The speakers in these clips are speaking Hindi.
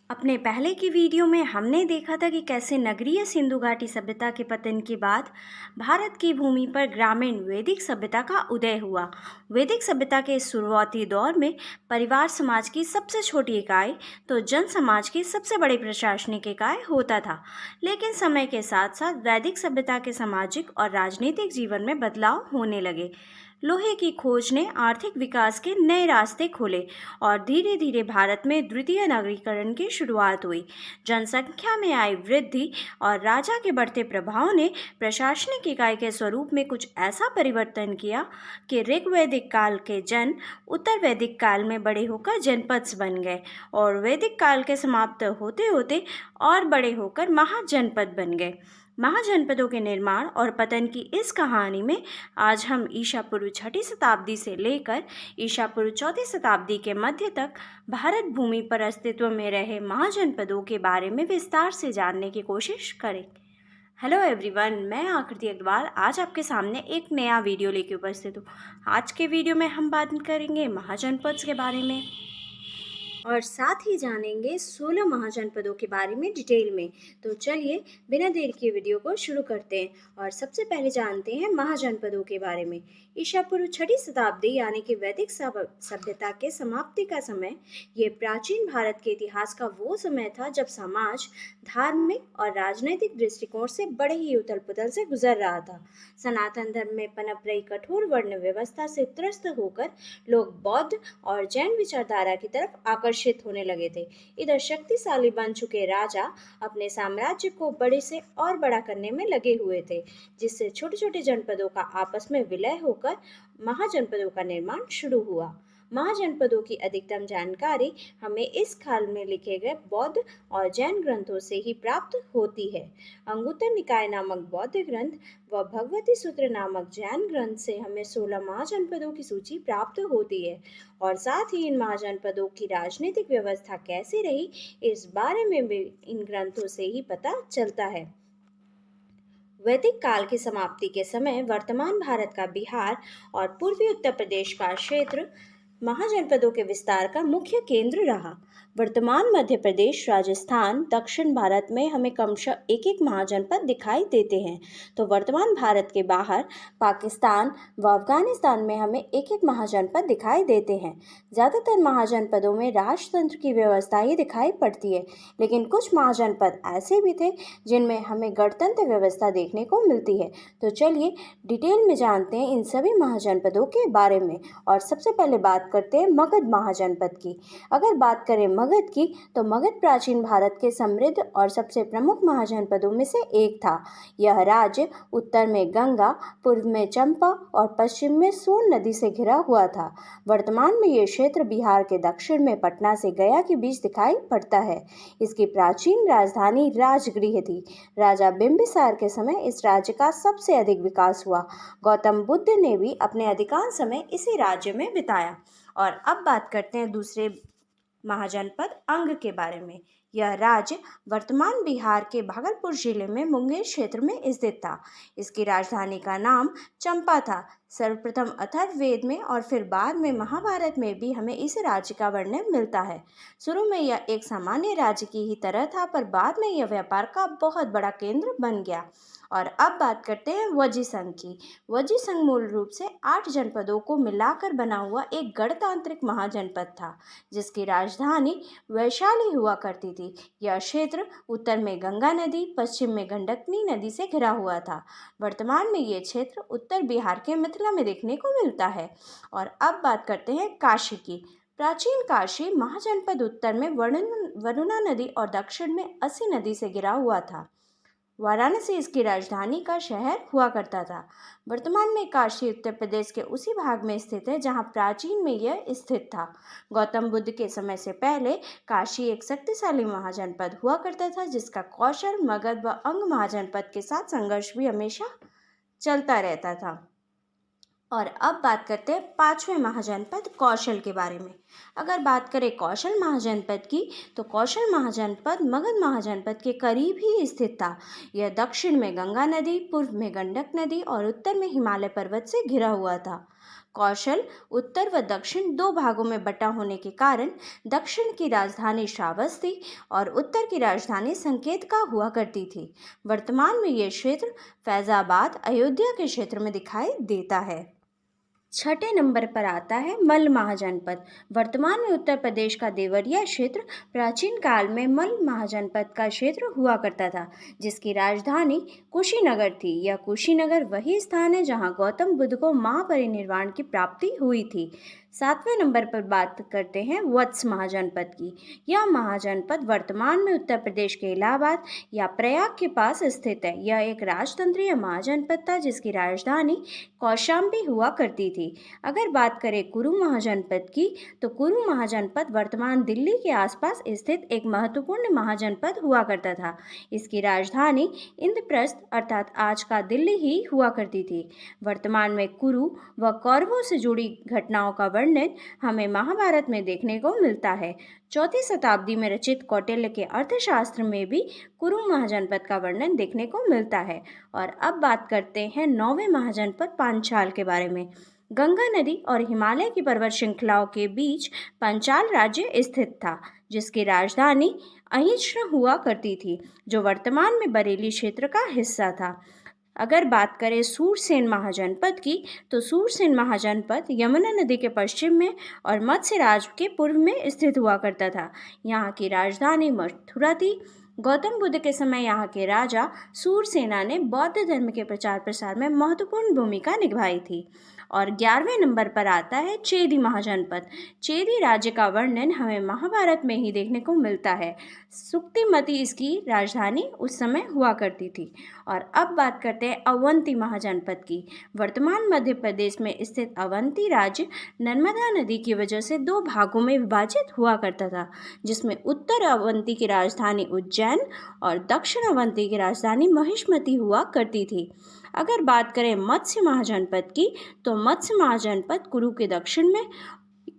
अपने पहले की वीडियो में हमने देखा था कि कैसे नगरीय सिंधु घाटी सभ्यता के पतन के बाद भारत की भूमि पर ग्रामीण वैदिक सभ्यता का उदय हुआ। वैदिक सभ्यता के शुरुआती दौर में परिवार समाज की सबसे छोटी इकाई तो जन समाज की सबसे बड़ी प्रशासनिक इकाई होता था। लेकिन समय के साथ साथ वैदिक सभ्यता के सामाजिक और राजनीतिक जीवन में बदलाव होने लगे। लोहे की खोज ने आर्थिक विकास के नए रास्ते खोले और धीरे धीरे भारत में द्वितीय नगरीकरण की शुरुआत हुई। जनसंख्या में आई वृद्धि और राजा के बढ़ते प्रभाव ने प्रशासनिक इकाई के स्वरूप में कुछ ऐसा परिवर्तन किया कि ऋग्वैदिक काल के जन उत्तर वैदिक काल में बड़े होकर जनपद बन गए और वैदिक काल के समाप्त होते होते और बड़े होकर महाजनपद बन गए। महाजनपदों के निर्माण और पतन की इस कहानी में आज हम ईसा पूर्व छठी शताब्दी से लेकर ईसा पूर्व चौथी शताब्दी के मध्य तक भारत भूमि पर अस्तित्व में रहे महाजनपदों के बारे में विस्तार से जानने की कोशिश करें। हेलो एवरीवन, मैं आकृति अग्रवाल आज आपके सामने एक नया वीडियो लेके उपस्थित हूँ। आज के वीडियो में हम बात करेंगे महाजनपद के बारे में और साथ ही जानेंगे 16 महाजनपदों के बारे में डिटेल में। तो चलिए बिना देर के वीडियो को शुरू करते हैं और सबसे पहले जानते हैं महाजनपदों के बारे में। ईसा पूर्व छठी शताब्दी यानी कि वैदिक सभ्यता के समाप्ति का समय, ये प्राचीन भारत के इतिहास का वो समय था जब समाज धार्मिक और राजनीतिक दृष्टिकोण से बड़े ही उथल पुथल से गुजर रहा था। सनातन धर्म में पनप रही कठोर वर्ण व्यवस्था से त्रस्त होकर लोग बौद्ध और जैन विचारधारा की तरफ आकर्षित होने लगे थे। इधर शक्तिशाली बन चुके राजा अपने साम्राज्य को बड़े से और बड़ा करने में लगे हुए थे, जिससे छोटे छोटे जनपदों का आपस में विलय होकर महाजनपदों का निर्माण शुरू हुआ। महाजनपदों की अधिकतम जानकारी हमें इस काल में लिखे गए बौद्ध और जैन ग्रंथों से ही प्राप्त होती है। अंगुत्तर निकाय नामक बौद्ध ग्रंथ व भगवती सूत्र नामक जैन ग्रंथ से हमें 16 महाजनपदों की सूची प्राप्त होती है और साथ ही इन महाजनपदों की राजनीतिक व्यवस्था कैसी रही इस बारे में भी इन ग्रंथों से ही पता चलता है। वैदिक काल की समाप्ति के समय वर्तमान भारत का बिहार और पूर्वी उत्तर प्रदेश का क्षेत्र महाजनपदों के विस्तार का मुख्य केंद्र रहा। वर्तमान मध्य प्रदेश, राजस्थान, दक्षिण भारत में हमें क्रमशः एक एक महाजनपद दिखाई देते हैं, तो वर्तमान भारत के बाहर पाकिस्तान व अफगानिस्तान में हमें एक एक महाजनपद दिखाई देते हैं। ज़्यादातर महाजनपदों में राजतंत्र की व्यवस्था ही दिखाई पड़ती है, लेकिन कुछ महाजनपद ऐसे भी थे जिनमें हमें गणतंत्र व्यवस्था देखने को मिलती है। तो चलिए डिटेल में जानते हैं इन सभी महाजनपदों के बारे में और सबसे पहले बात करते हैं मगध महाजनपद की। अगर बात करें मगध की, तो मगध प्राचीन भारत के समृद्ध और सबसे प्रमुख महाजनपदों में से एक था। यह राज्य उत्तर में गंगा, पूर्व में चंपा और पश्चिम में सोन नदी से घिरा हुआ था। वर्तमान में यह क्षेत्र बिहार के दक्षिण में पटना से गया के बीच दिखाई पड़ता है। इसकी प्राचीन राजधानी राजगृह थी। राजा बिंबिसार के समय इस राज्य का सबसे अधिक विकास हुआ। गौतम बुद्ध ने भी अपने अधिकांश समय इसी राज्य में बिताया। और अब बात करते हैं दूसरे महाजनपद अंग के बारे में। यह राज्य वर्तमान बिहार के भागलपुर जिले में मुंगेर क्षेत्र में स्थित था। इसकी राजधानी का नाम चंपा था। सर्वप्रथम अथर्ववेद में और फिर बाद में महाभारत में भी हमें इस राज्य का वर्णन मिलता है। शुरू में यह एक सामान्य राज्य की ही तरह था, पर बाद में यह व्यापार का बहुत बड़ा केंद्र बन गया। और अब बात करते हैं वज्जी संघ की। वज्जी संघ मूल रूप से 8 जनपदों को मिलाकर बना हुआ एक गणतांत्रिक महाजनपद था, जिसकी राजधानी वैशाली हुआ करती थी। यह क्षेत्र उत्तर में गंगा नदी, पश्चिम में गंडकनी नदी से घिरा हुआ था। वर्तमान में ये क्षेत्र उत्तर बिहार के मिथिला में देखने को मिलता है। और अब बात करते हैं काशी की। प्राचीन काशी महाजनपद उत्तर में वरुणा नदी और दक्षिण में अस्सी नदी से घिरा हुआ था। वाराणसी इसकी राजधानी का शहर हुआ करता था। वर्तमान में काशी उत्तर प्रदेश के उसी भाग में स्थित है जहां प्राचीन में यह स्थित था। गौतम बुद्ध के समय से पहले काशी एक शक्तिशाली महाजनपद हुआ करता था, जिसका कौशल, मगध व अंग महाजनपद के साथ संघर्ष भी हमेशा चलता रहता था। और अब बात करते हैं 5वें महाजनपद कौशल के बारे में। अगर बात करें कौशल महाजनपद की, तो कौशल महाजनपद मगध महाजनपद के करीब ही स्थित था। यह दक्षिण में गंगा नदी, पूर्व में गंडक नदी और उत्तर में हिमालय पर्वत से घिरा हुआ था। कौशल उत्तर व दक्षिण दो भागों में बटा होने के कारण दक्षिण की राजधानी श्रावस्ती और उत्तर की राजधानी संकेतका हुआ करती थी। वर्तमान में ये क्षेत्र फैजाबाद अयोध्या के क्षेत्र में दिखाई देता है। छठे नंबर पर आता है मल्ल महाजनपद। वर्तमान में उत्तर प्रदेश का देवरिया क्षेत्र प्राचीन काल में मल्ल महाजनपद का क्षेत्र हुआ करता था, जिसकी राजधानी कुशीनगर थी। यह कुशीनगर वही स्थान है जहां गौतम बुद्ध को महापरिनिर्वाण की प्राप्ति हुई थी। सातवें नंबर पर बात करते हैं वत्स महाजनपद की। यह महाजनपद वर्तमान में उत्तर प्रदेश के इलाहाबाद या प्रयाग के पास स्थित है। यह एक राजतंत्रीय महाजनपद था जिसकी राजधानी कौशाम्बी हुआ करती थी। अगर बात करें कुरु महाजनपद की, तो कुरु महाजनपद वर्तमान दिल्ली के आसपास स्थित एक महत्वपूर्ण महाजनपद हुआ करता था। इसकी राजधानी इंद्रप्रस्थ अर्थात आज का दिल्ली ही हुआ करती थी। वर्तमान में कुरु व कौरवों से जुड़ी घटनाओं का वर्णन हमें महाभारत में देखने को मिलता है। चौथी शताब्दी में रचित कौटिल्य के अर्थशास्त्र में भी कुरु महाजनपद का वर्णन देखने को मिलता है। और अब बात करते हैं नौवें महाजनपद पांचाल के बारे में। गंगा नदी और हिमालय की पर्वत श्रृंखलाओं के बीच पांचाल राज्य स्थित था, जिसकी राजधानी अहिंसा हुआ करती थी, जो वर्तमान में बरेली क्षेत्र का हिस्सा था। अगर बात करें सूरसेन महाजनपद की, तो सूरसेन महाजनपद यमुना नदी के पश्चिम में और मत्स्य राज के पूर्व में स्थित हुआ करता था। यहाँ की राजधानी मथुरा थी। गौतम बुद्ध के समय यहाँ के राजा सूरसेना ने बौद्ध धर्म के प्रचार प्रसार में महत्वपूर्ण भूमिका निभाई थी। और 11वें नंबर पर आता है चेदी महाजनपद। चेदी राज्य का वर्णन हमें महाभारत में ही देखने को मिलता है। सुक्तिमती इसकी राजधानी उस समय हुआ करती थी। और अब बात करते हैं अवंती महाजनपद की। वर्तमान मध्य प्रदेश में स्थित अवंती राज्य नर्मदा नदी की वजह से दो भागों में विभाजित हुआ करता था, जिसमें उत्तर अवंती की राजधानी उज्जैन और दक्षिण अवंती की राजधानी महिष्मती हुआ करती थी। अगर बात करें मत्स्य महाजनपद की, तो मत्स्य महाजनपद कुरु के दक्षिण में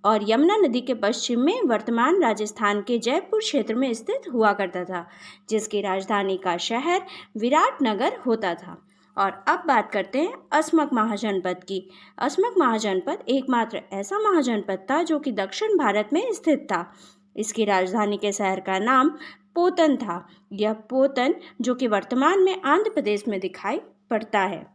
और यमुना नदी के पश्चिम में वर्तमान राजस्थान के जयपुर क्षेत्र में स्थित हुआ करता था, जिसकी राजधानी का शहर विराटनगर होता था। और अब बात करते हैं अस्मक महाजनपद की। अस्मक महाजनपद एकमात्र ऐसा महाजनपद था जो कि दक्षिण भारत में स्थित था। इसकी राजधानी के शहर का नाम पोतन था। यह पोतन जो कि वर्तमान में आंध्र प्रदेश में दिखाई पड़ता है।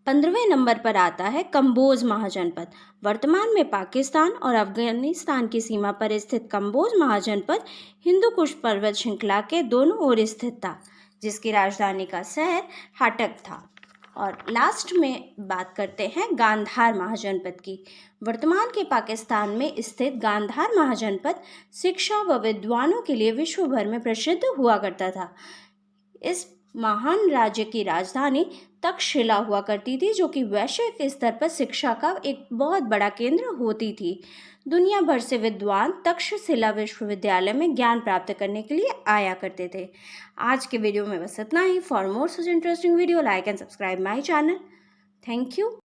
15वें नंबर पर आता है कंबोज महाजनपद। वर्तमान में पाकिस्तान और अफगानिस्तान की सीमा पर स्थित कंबोज महाजनपद हिंदू कुश पर्वत श्रृंखला के दोनों ओर स्थित था, जिसकी राजधानी का शहर हाटक था। और लास्ट में बात करते हैं गांधार महाजनपद की। वर्तमान के पाकिस्तान में स्थित गांधार महाजनपद शिक्षा व विद्वानों के लिए विश्व भर में प्रसिद्ध हुआ करता था। इस महान राज्य की राजधानी तक्षशिला हुआ करती थी, जो कि वैश्विक स्तर पर शिक्षा का एक बहुत बड़ा केंद्र होती थी। दुनिया भर से विद्वान तक्षशिला विश्वविद्यालय में ज्ञान प्राप्त करने के लिए आया करते थे। आज के वीडियो में बस इतना ही। For more such interesting video, like and subscribe my channel. Thank you.